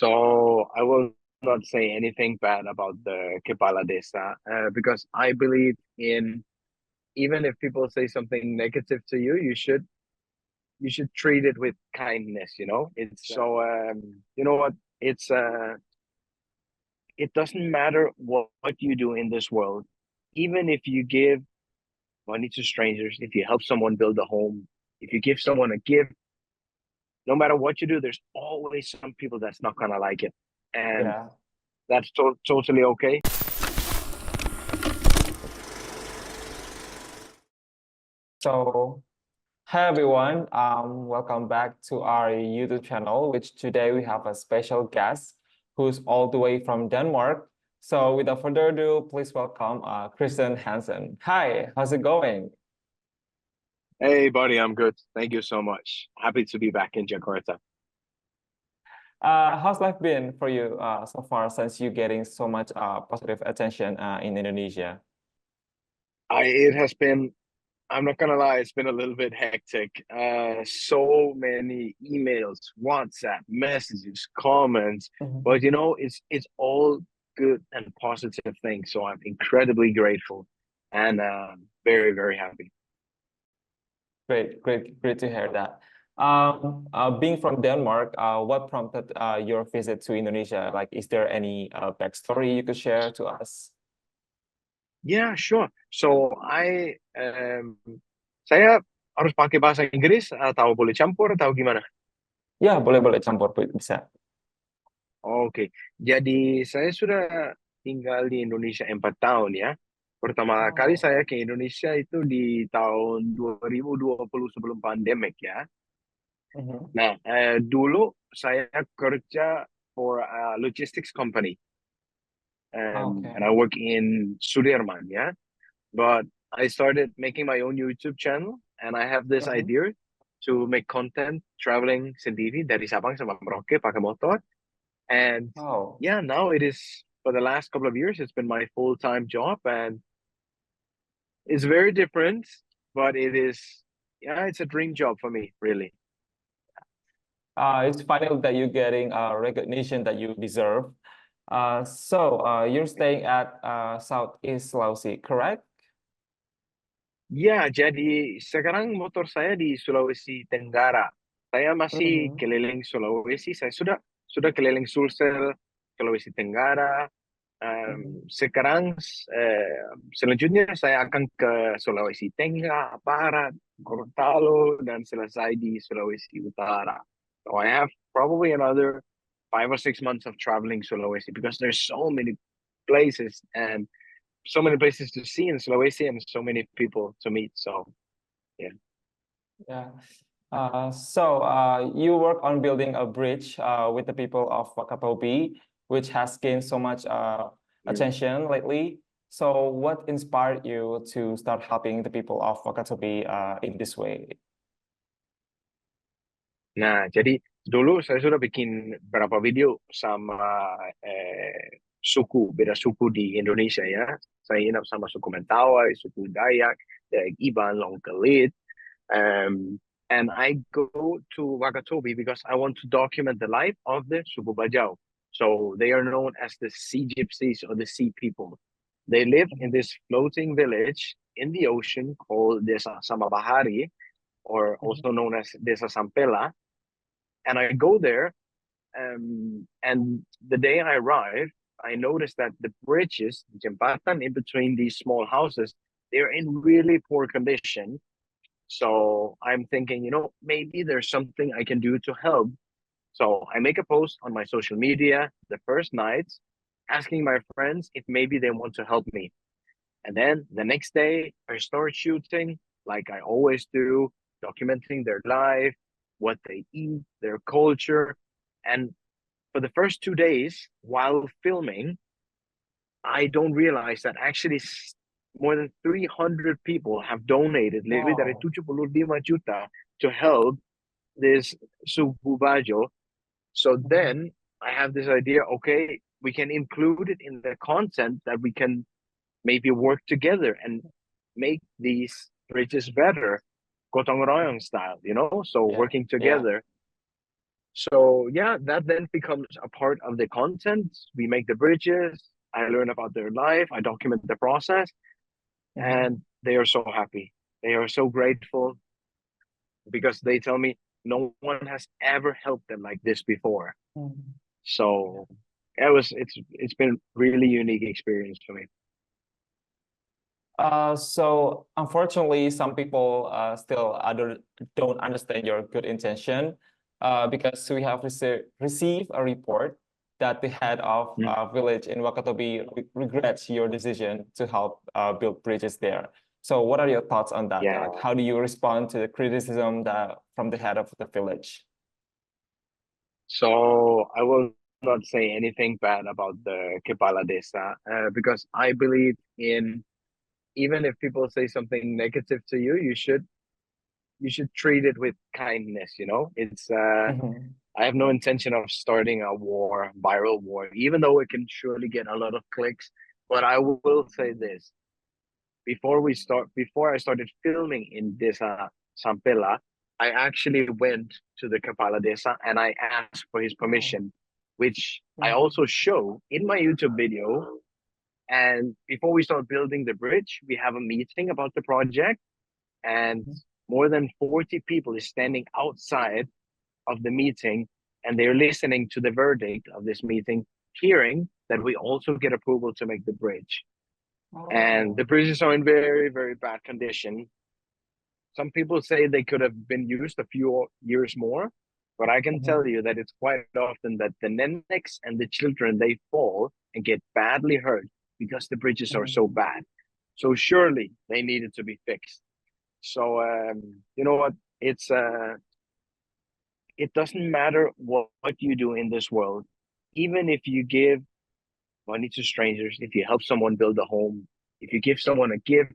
So I will not say anything bad about the Kepala Desa because I believe in even if people say something negative to you, you should treat it with kindness. It's Yeah. so you know what? It doesn't matter what you do in this world, even if you give money to strangers, if you help someone build a home, if you give someone a gift, no matter what you do, there's always some people that's not gonna like it, and Yeah. that's totally okay. So, hi everyone. Welcome back to our YouTube channel, which today we have a special guest who's all the way from Denmark. So, without further ado, please welcome Kristian Hansen. Hi, how's it going? Hey, buddy, I'm good. Thank you so much. Happy to be back in Jakarta. How's life been for you so far since you're getting so much positive attention in Indonesia? It has been. I'm not gonna lie, it's been a little bit hectic. So many emails, WhatsApp messages, comments, Mhm. but it's all good and positive things. So I'm incredibly grateful and very, very happy. Great to hear that. Being from Denmark, what prompted your visit to Indonesia? Like, is there any backstory you could share to us? Yeah, sure. So saya harus pakai bahasa Inggris atau boleh campur atau gimana? Ya, boleh campur bisa. Oke, jadi saya sudah tinggal di Indonesia 4 tahun ya. Pertama kali Oh. saya ke Indonesia itu di tahun 2020 sebelum pandemik ya. Mhm. Nah, dulu saya kerja for a logistics company, and Okay. I work in Sudirman ya. But I started making my own YouTube channel, and I have this Mhm. idea to make content traveling sendiri dari Sabang sampai Merauke pakai motor. And Oh, yeah, now it is for the last couple of years, it's been my full-time job, and it's very different, but yeah, it's a dream job for me, really. it's funny that you're getting recognition that you deserve. You're staying at Southeast Sulawesi, correct? Ya, jadi sekarang motor saya di Sulawesi Tenggara. Saya masih Mhm. keliling Sulawesi. Saya sudah keliling Sulsel, Sulawesi Tenggara. Mhm. Sekarang selanjutnya saya akan ke Sulawesi Tengah, Barat, Gorontalo, dan selesai di Sulawesi Utara. So I have probably another 5 or 6 months of traveling Sulawesi because there's so many places and so many places to see in Sulawesi and so many people to meet. So yeah. Yeah. You work on building a bridge with the people of Wakatobi, which has gained so much Mm. attention lately. So, what inspired you to start helping the people of Wakatobi in this way? Nah, jadi dulu saya sudah bikin beberapa video sama beda suku di Indonesia ya. Saya inap sama suku Mentawai, suku Dayak, Dayak Iban, Longkelit. Um, and I go to Wakatobi because I want to document the life of the suku Bajau. So they are known as the Sea Gypsies or the Sea People. They live in Mhm. this floating village in the ocean called Desa Samabahari, or Mhm. also known as Desa Sampela. And I go there, and the day I arrive, I notice that the bridges, Jembatan, in between these small houses, they're in really poor condition. So I'm thinking, maybe there's something I can do to help. So I make a post on my social media the first night, asking my friends if maybe they want to help me. And then the next day, I start shooting like I always do, documenting their life, what they eat, their culture. And for the first 2 days while filming, I don't realize that actually more than 300 people have donated lebih dari Wow. 75 juta to help this suku Bajo. So Mhm. then I have this idea, okay, we can include it in the content that we can maybe work together and make these bridges better, Gotong Royong style, so Yeah, working yeah. together. So yeah, that then becomes a part of the content. We make the bridges. I learn about their life. I document the process, Mhm. and they are so happy. They are so grateful because they tell me no one has ever helped them like this before. Mhm. So it's been really unique experience for me. So unfortunately, some people still don't understand your good intention because we have received a report that the head of Mm. village in Wakatobi regrets your decision to help build bridges there. So what are your thoughts on that? Yeah. Like, how do you respond to the criticism from the head of the village? So I will not say anything bad about the Kepala Desa because I believe in even if people say something negative to you, you should treat it with kindness. It's Mhm. I have no intention of starting a war, viral war, even though it can surely get a lot of clicks. But I will say this: before I started filming in Desa Sampela, I actually went to the Kapala Desa and I asked for his Oh. permission, which I Mhm. also show in my YouTube video. And before we start building the bridge, we have a meeting about the project, and more than 40 people is standing outside of the meeting, and they're listening to the verdict of this meeting, hearing that we also get approval to make the bridge. And Oh. the bridges are in very, very bad condition. Some people say they could have been used a few years more, but I can tell Mhm. you that it's quite often that the nenex and the children, they fall and get badly hurt because the bridges are so Mhm. bad. So surely they needed to be fixed. So you know what? It doesn't matter what you do in this world, even if you give money to strangers, if you help someone build a home, if you give someone a gift,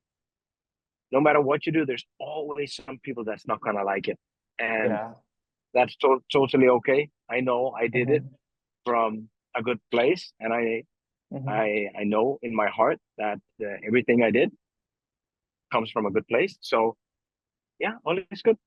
no matter what you do, there's always some people that's not gonna like it, and Yeah. that's totally okay. I know I did it Mhm. from a good place, and I Mhm. I I know in my heart that everything I did comes from a good place. So yeah, all is good.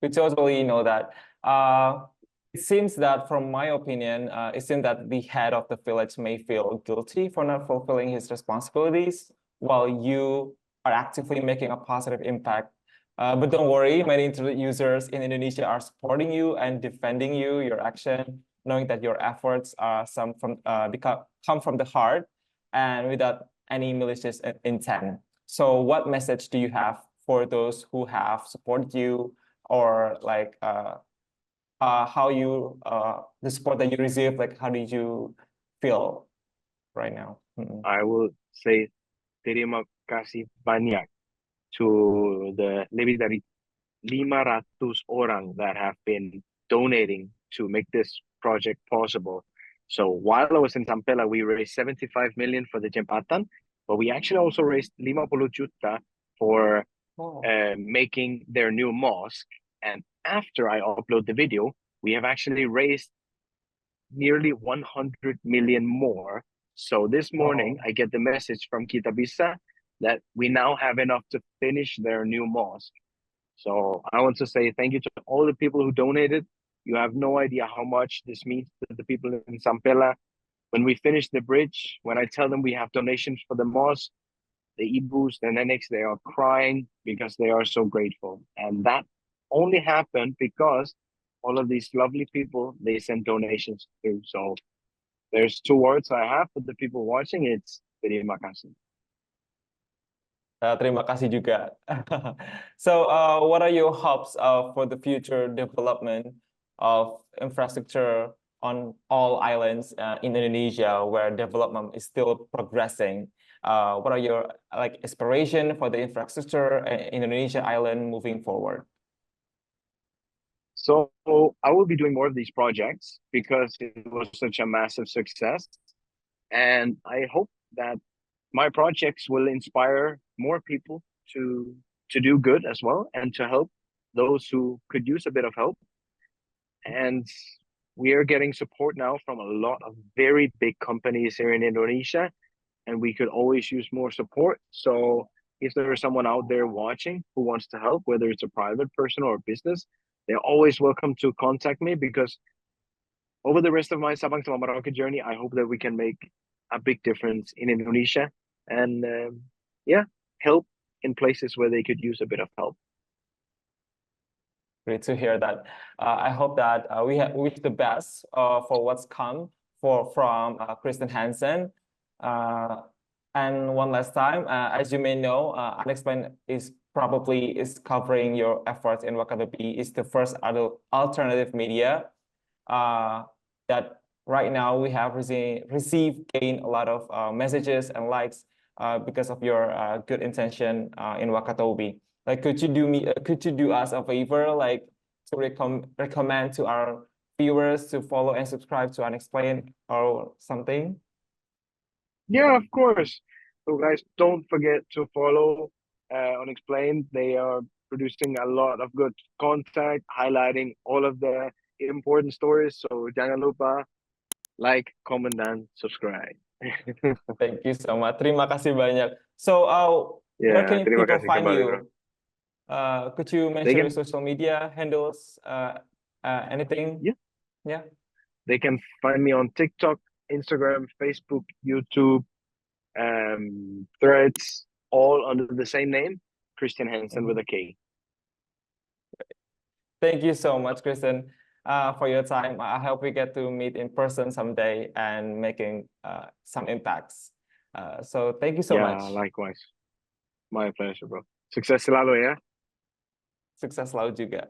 We totally know that. Uh, it seems that, from my opinion, it seems that the head of the village may feel guilty for not fulfilling his responsibilities, while you are actively making a positive impact. But don't worry, many internet users in Indonesia are supporting you and defending you, your action, knowing that your efforts are come from the heart and without any malicious intent. So, what message do you have for those who have supported you? Or like how you the support that you receive, like how did you feel right now? Mm-mm. I will say terima kasih banyak to the lebih dari 500 orang that have been donating to make this project possible. So while I was in Tampella, we raised 75 million for the Jembatan, but we actually also raised 50 juta for Oh. making their new mosque. And after I upload the video, we have actually raised nearly 100 million more. So this morning, Oh. I get the message from Kitabisa that we now have enough to finish their new mosque. So I want to say thank you to all the people who donated. You have no idea how much this means to the people in Sampela. When we finish the bridge, when I tell them we have donations for the mosque, the Ibus, the Nenex, they are crying because they are so grateful. And that only happened because all of these lovely people, they send donations too. So there's two words I have for the people watching. It's terima kasih. Terima kasih juga. So, what are your hopes for the future development of infrastructure on all islands in Indonesia, where development is still progressing? What are your like aspiration for the infrastructure in Indonesia island moving forward? So I will be doing more of these projects because it was such a massive success. And I hope that my projects will inspire more people to do good as well and to help those who could use a bit of help. And we are getting support now from a lot of very big companies here in Indonesia, and we could always use more support. So if there is someone out there watching who wants to help, whether it's a private person or a business, they're always welcome to contact me, because over the rest of my Sabang sama Merauke journey, I hope that we can make a big difference in Indonesia, and yeah, help in places where they could use a bit of help. Great to hear that. I hope that we wish the best for what's come from Kristian Hansen. And one last time, as you may know, Unexplained is covering your efforts in Wakatobi. Is the first alternative media that right now we have gained a lot of messages and likes because of your good intention in Wakatobi. Like, could you do us a favor, like to recommend to our viewers to follow and subscribe to Unexplained or something? Yeah, of course. So guys, don't forget to follow Unexplained. They are producing a lot of good content, highlighting all of the important stories. So jangan lupa like, comment, and subscribe. Thank you so much. Terima kasih banyak. So, where Yeah, can terima people kasih find kembali, bro. you? Could you They mention your can, social media handles? Anything? yeah, Yeah. they can find me on TikTok, Instagram, Facebook, YouTube, Threads, all under the same name, Kristian Hansen with a K. Thank you so much, Kristian, for your time. I hope we get to meet in person someday and making some impacts. So thank you so much. Yeah, likewise. My pleasure, bro. Sukses selalu ya. Sukses selalu juga.